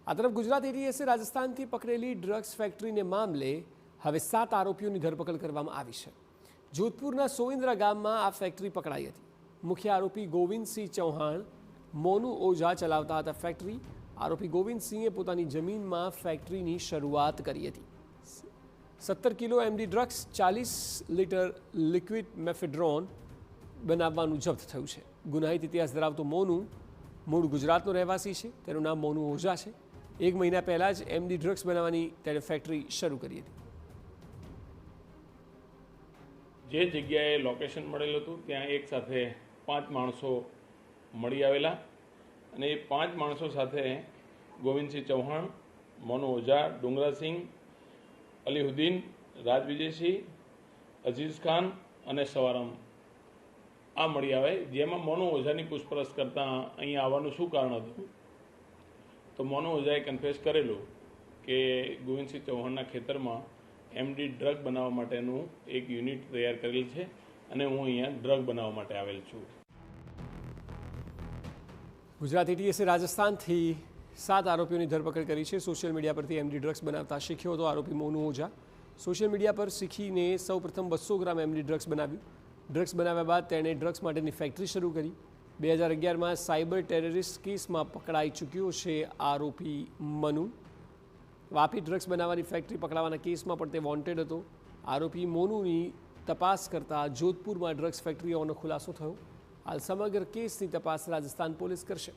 આ તરફ ગુજરાત એટીએસે રાજસ્થાનથી પકડેલી ડ્રગ્સ ફેક્ટરીને મામલે હવે 7 આરોપીઓની ધરપકડ કરવામાં આવી છે। જોધપુરના સોઇન્દ્રા ગામમાં આ ફેક્ટરી પકડાઈ હતી। મુખ્ય આરોપી ગોવિંદસિંહ ચૌહાણ મોનુ ઓઝા ચલાવતા હતા ફેક્ટરી। આરોપી ગોવિંદસિંહે પોતાની જમીનમાં ફેક્ટરીની શરૂઆત કરી હતી। 17 kilo MD drugs 40 litre liquid mephedrone બનાવવાનું જપ્ત થયું છે। ગુનાહિત ઇતિહાસ ધરાવતો મોનુ મૂળ ગુજરાતનો રહેવાસી છે। તેનું નામ મોનુ ઓઝા છે। 1 મહિના પહેલાં જ એમડી ડ્રગ્સ બનાવવાની તેણે ફેક્ટરી શરૂ કરી હતી। જે જગ્યાએ લોકેશન મળેલું હતું ત્યાં એક સાથે 5 માણસો મળી આવેલા અને એ 5 માણસો સાથે ગોવિંદસિંહ ચૌહાણ, મોનુ ઓઝા, ડુંગરાસિંહ, અલીઉદ્દીન, રાજવિજયસિંહ, અઝીઝ ખાન અને સવારામ આ મળી આવે। જેમાં મોનુ ઓઝાની પૂછપરછ કરતાં અહીં આવવાનું શું કારણ હતું તો મોનુ ઓઝાએ કન્ફેસ કરેલું કે ગોવિંદસિંહ ચૌહાણના ખેતરમાં એમડી ડ્રગ બનાવવા માટેનું એક યુનિટ તૈયાર કરેલ છે અને હું અહીંયા ડ્રગ બનાવવા માટે આવેલ છું। ગુજરાત એટીએસે રાજસ્થાનથી 7 આરોપીઓની ધરપકડ કરી છે। સોશિયલ મીડિયા પરથી એમડી ડ્રગ્સ બનાવતા શીખ્યો હતો આરોપી મોનુ ઓઝા। સોશિયલ મીડિયા પર શીખીને સૌપ્રથમ 200 ગ્રામ એમડી ડ્રગ્સ બનાવ્યું। ડ્રગ્સ બનાવ્યા બાદ તેણે ડ્રગ્સ માટેની ફેક્ટરી શરૂ કરી। 2011માં સાયબર ટેરરિસ્ટ કેસમાં પકડાઈ ચૂક્યો છે આરોપી મનુ। વાપી ડ્રગ્સ બનાવવાની ફેક્ટરી પકડાવાના કેસમાં પણ તે વોન્ટેડ હતો। આરોપી મોનુની તપાસ કરતા જોધપુરમાં ડ્રગ્સ ફેક્ટરી હોવાનો ખુલાસો થયો। હાલ સમગ્ર કેસની તપાસ રાજસ્થાન પોલીસ કરશે।